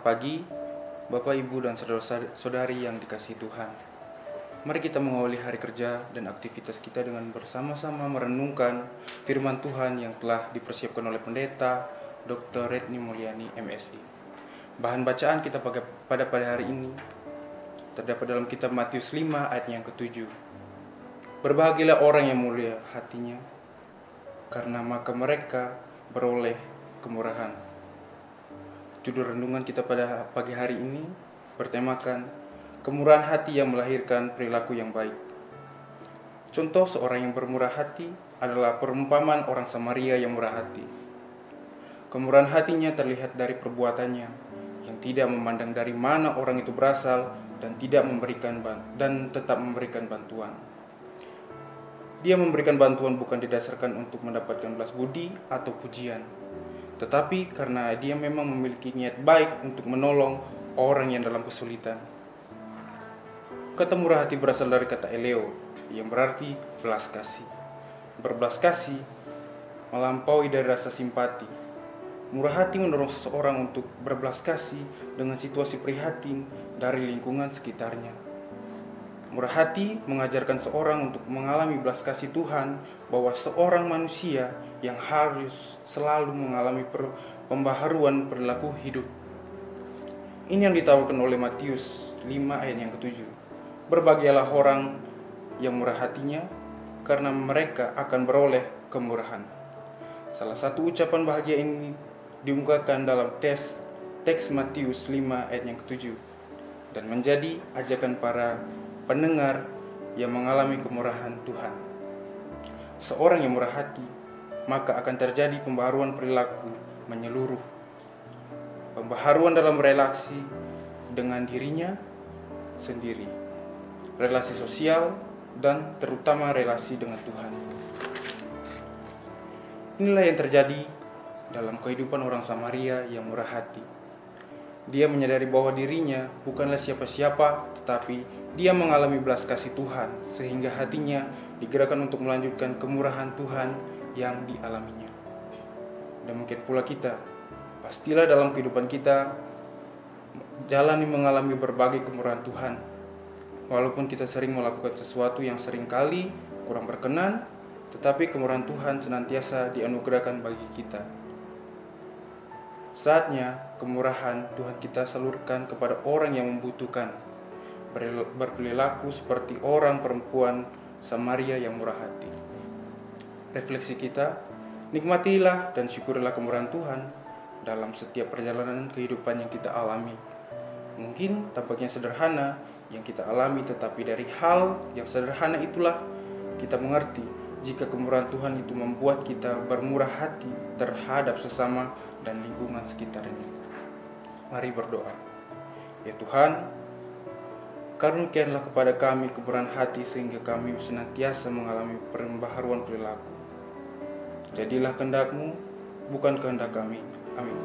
Selamat pagi, Bapak, Ibu, dan saudara-saudari yang dikasihi Tuhan. Mari kita mengawali hari kerja dan aktivitas kita dengan bersama-sama merenungkan firman Tuhan yang telah dipersiapkan oleh Pendeta Dr. Retni Mulyani, MSI. Bahan bacaan kita pada hari ini terdapat dalam kitab Matius 5 ayat yang ke-7. Berbahagialah orang yang mulia hatinya, karena maka mereka beroleh kemurahan. Judul renungan kita pada pagi hari ini bertemakan kemurahan hati yang melahirkan perilaku yang baik. Contoh seorang yang bermurah hati adalah perumpamaan orang Samaria yang murah hati. Kemurahan hatinya terlihat dari perbuatannya yang tidak memandang dari mana orang itu berasal dan tetap memberikan bantuan. Dia memberikan bantuan bukan didasarkan untuk mendapatkan belas budi atau pujian, tetapi karena dia memang memiliki niat baik untuk menolong orang yang dalam kesulitan. Kata murah hati berasal dari kata eleo, yang berarti belas kasih. Berbelas kasih melampaui dari rasa simpati. Murah hati mendorong seseorang untuk berbelas kasih dengan situasi prihatin dari lingkungan sekitarnya. Murah hati mengajarkan seorang untuk mengalami belas kasih Tuhan, bahwa seorang manusia yang harus selalu mengalami pembaharuan perilaku hidup. Ini yang ditawarkan oleh Matius 5 ayat yang ke-7. Berbahagialah orang yang murah hatinya, karena mereka akan beroleh kemurahan. Salah satu ucapan bahagia ini diungkapkan dalam teks Matius 5 ayat yang ke-7 dan menjadi ajakan para pendengar yang mengalami kemurahan Tuhan. Seorang yang murah hati, maka akan terjadi pembaharuan perilaku menyeluruh. Pembaharuan dalam relasi dengan dirinya sendiri, relasi sosial, dan terutama relasi dengan Tuhan. Inilah yang terjadi dalam kehidupan orang Samaria yang murah hati. Dia menyadari bahwa dirinya bukanlah siapa-siapa, tetapi dia mengalami belas kasih Tuhan, sehingga hatinya digerakkan untuk melanjutkan kemurahan Tuhan yang dialaminya. Demikian pula kita, pastilah dalam kehidupan kita jalani mengalami berbagai kemurahan Tuhan. Walaupun kita sering melakukan sesuatu yang seringkali kurang berkenan, tetapi kemurahan Tuhan senantiasa dianugerahkan bagi kita. Saatnya kemurahan Tuhan kita salurkan kepada orang yang membutuhkan, berperilaku seperti orang perempuan Samaria yang murah hati. Refleksi kita, nikmatilah dan syukurilah kemurahan Tuhan dalam setiap perjalanan kehidupan yang kita alami. Mungkin tampaknya sederhana yang kita alami, tetapi dari hal yang sederhana itulah kita mengerti jika kemurahan Tuhan itu membuat kita bermurah hati terhadap sesama dan lingkungan sekitarnya. Mari berdoa. Ya Tuhan, karuniakanlah kepada kami kemurahan hati sehingga kami senantiasa mengalami pembaharuan perilaku. Jadilah kehendak-Mu, bukan kehendak kami. Amin.